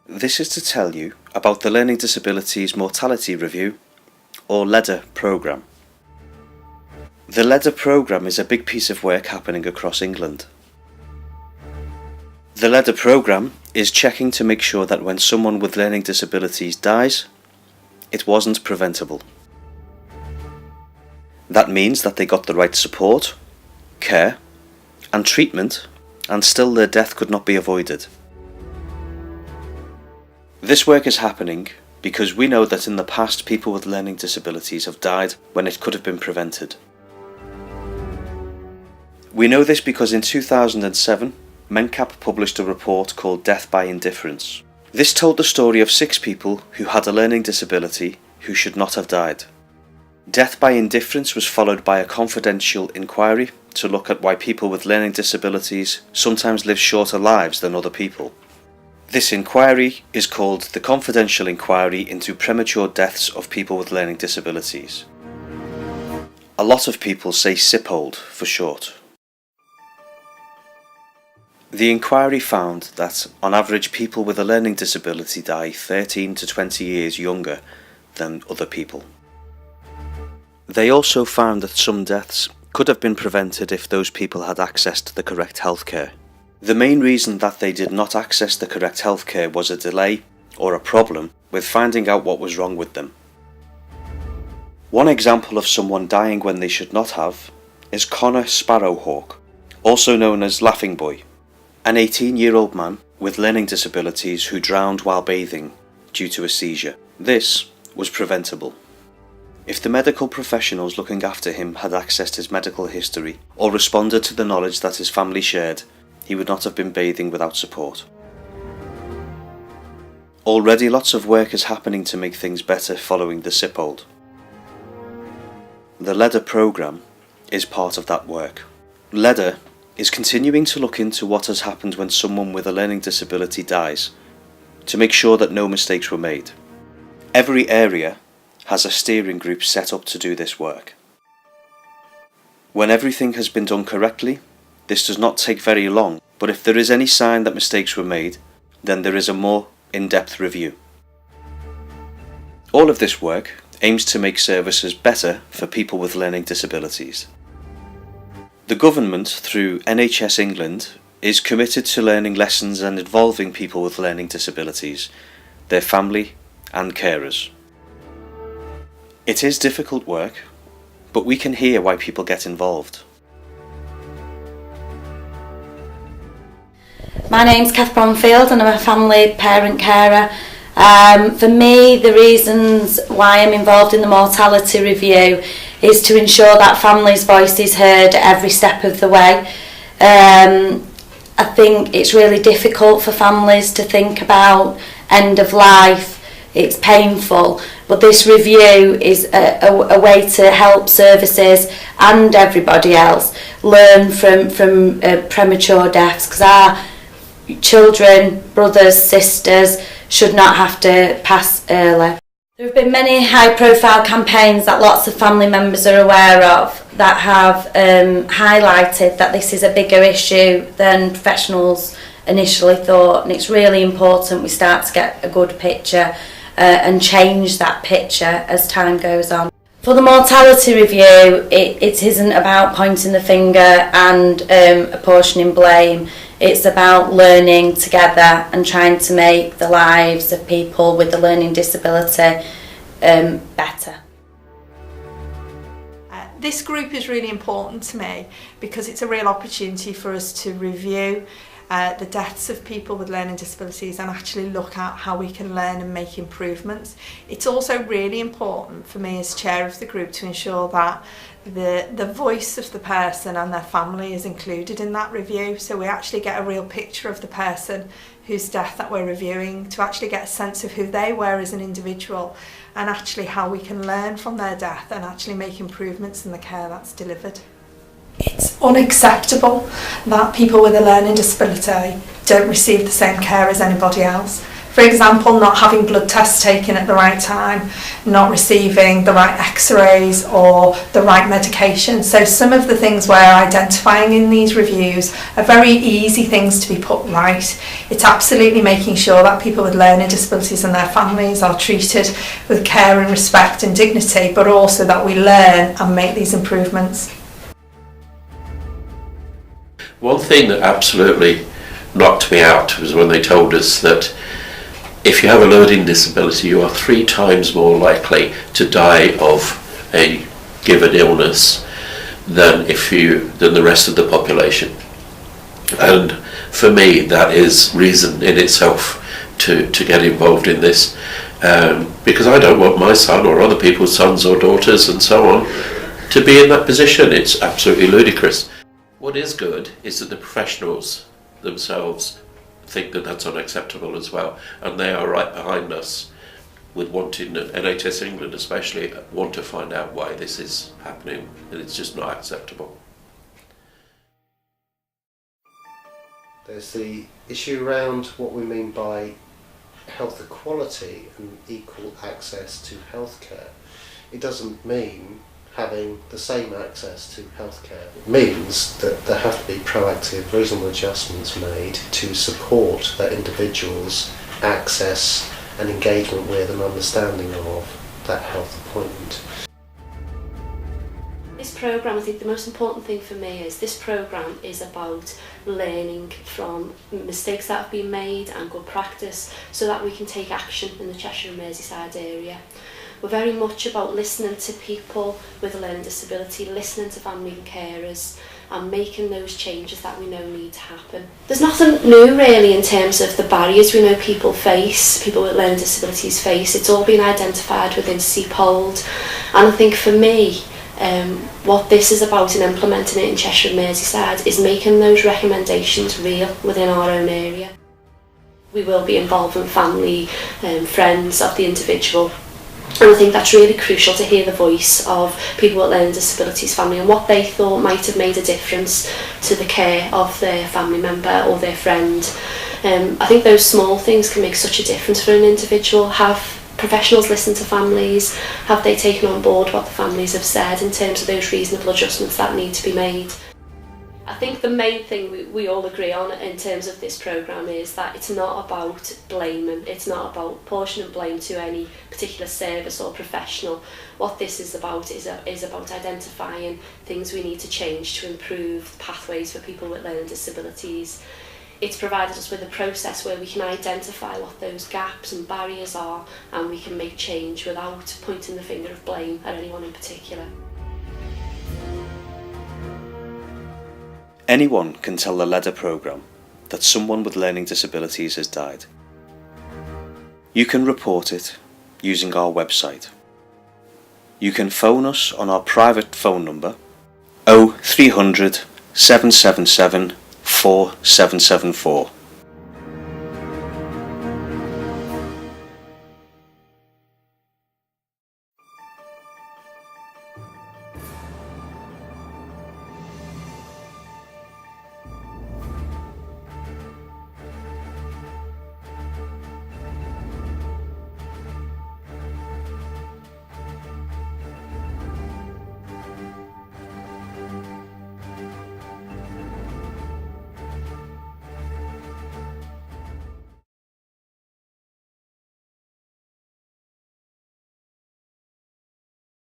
This is to tell you about the Learning Disabilities Mortality Review, or LeDeR programme. The LeDeR programme is a big piece of work happening across England. The LeDeR programme is checking to make sure that when someone with learning disabilities dies, it wasn't preventable. That means that they got the right support, care, and treatment, and still their death could not be avoided. This work is happening because we know that in the past people with learning disabilities have died when it could have been prevented. We know this because in 2007, MenCap published a report called Death by Indifference. This told the story of 6 people who had a learning disability who should not have died. Death by indifference was followed by a confidential inquiry to look at why people with learning disabilities sometimes live shorter lives than other people. This inquiry is called the Confidential Inquiry into Premature Deaths of People with Learning Disabilities. A lot of people say SIPOLD for short. The inquiry found that on average people with a learning disability die 13 to 20 years younger than other people. They also found that some deaths could have been prevented if those people had access to the correct healthcare. The main reason that they did not access the correct healthcare was a delay or a problem with finding out what was wrong with them. One example of someone dying when they should not have is Connor Sparrowhawk, also known as Laughing Boy, an 18-year-old man with learning disabilities who drowned while bathing due to a seizure. This was preventable. If the medical professionals looking after him had accessed his medical history or responded to the knowledge that his family shared, he would not have been bathing without support. Already lots of work is happening to make things better following the SIPOLD. The LeDeR programme is part of that work. LeDeR is continuing to look into what has happened when someone with a learning disability dies, to make sure that no mistakes were made. Every area has a steering group set up to do this work. When everything has been done correctly, this does not take very long, but if there is any sign that mistakes were made, then there is a more in-depth review. All of this work aims to make services better for people with learning disabilities. The government, through NHS England, is committed to learning lessons and involving people with learning disabilities, their family and carers. It is difficult work, but we can hear why people get involved. My name's Kath Bromfield and I'm a family parent carer. For me, the reasons why I'm involved in the mortality review is to ensure that families' voice is heard at every step of the way. I think it's really difficult for families to think about end of life. It's painful, but this review is a way to help services and everybody else learn from premature deaths, because our children, brothers, sisters should not have to pass early. There have been many high-profile campaigns that lots of family members are aware of that have highlighted that this is a bigger issue than professionals initially thought, and it's really important we start to get a good picture and change that picture as time goes on. For the mortality review, it isn't about pointing the finger and apportioning blame. It's about learning together and trying to make the lives of people with a learning disability better. This group is really important to me because it's a real opportunity for us to review the deaths of people with learning disabilities and actually look at how we can learn and make improvements. It's also really important for me as chair of the group to ensure that the voice of the person and their family is included in that review, so we actually get a real picture of the person whose death that we're reviewing, to actually get a sense of who they were as an individual and actually how we can learn from their death and actually make improvements in the care that's delivered. It's unacceptable that people with a learning disability don't receive the same care as anybody else. For example, not having blood tests taken at the right time, not receiving the right x-rays or the right medication. So some of the things we're identifying in these reviews are very easy things to be put right. It's absolutely making sure that people with learning disabilities and their families are treated with care and respect and dignity, but also that we learn and make these improvements. One thing that absolutely knocked me out was when they told us that if you have a learning disability, you are 3 times more likely to die of a given illness than the rest of the population. And for me, that is reason in itself to get involved in this, because I don't want my son or other people's sons or daughters and so on to be in that position. It's absolutely ludicrous. What is good is that the professionals themselves think that that's unacceptable as well, and they are right behind us with wanting, NHS England especially, want to find out why this is happening, and it's just not acceptable. There's the issue around what we mean by health equality and equal access to healthcare. It doesn't mean having the same access to healthcare. It means that there have to be proactive, reasonable adjustments made to support that individual's access and engagement with and understanding of that health appointment. This programme, I think the most important thing for me is this programme is about learning from mistakes that have been made and good practice so that we can take action in the Cheshire and Merseyside area. We're very much about listening to people with a learning disability, listening to family and carers and making those changes that we know need to happen. There's nothing new really in terms of the barriers we know people with learning disabilities face. It's all been identified within CPOLD, and I think for me what this is about in implementing it in Cheshire and Merseyside is making those recommendations real within our own area. We will be involving family, friends of the individual. And I think that's really crucial to hear the voice of people with learning disabilities family and what they thought might have made a difference to the care of their family member or their friend. I think those small things can make such a difference for an individual. Have professionals listened to families? Have they taken on board what the families have said in terms of those reasonable adjustments that need to be made? I think the main thing we all agree on in terms of this programme is that it's not about blaming, it's not about apportioning blame to any particular service or professional. What this is about identifying things we need to change to improve pathways for people with learning disabilities. It's provided us with a process where we can identify what those gaps and barriers are, and we can make change without pointing the finger of blame at anyone in particular. Anyone can tell the LeDeR programme that someone with learning disabilities has died. You can report it using our website. You can phone us on our private phone number 0300 777 4774.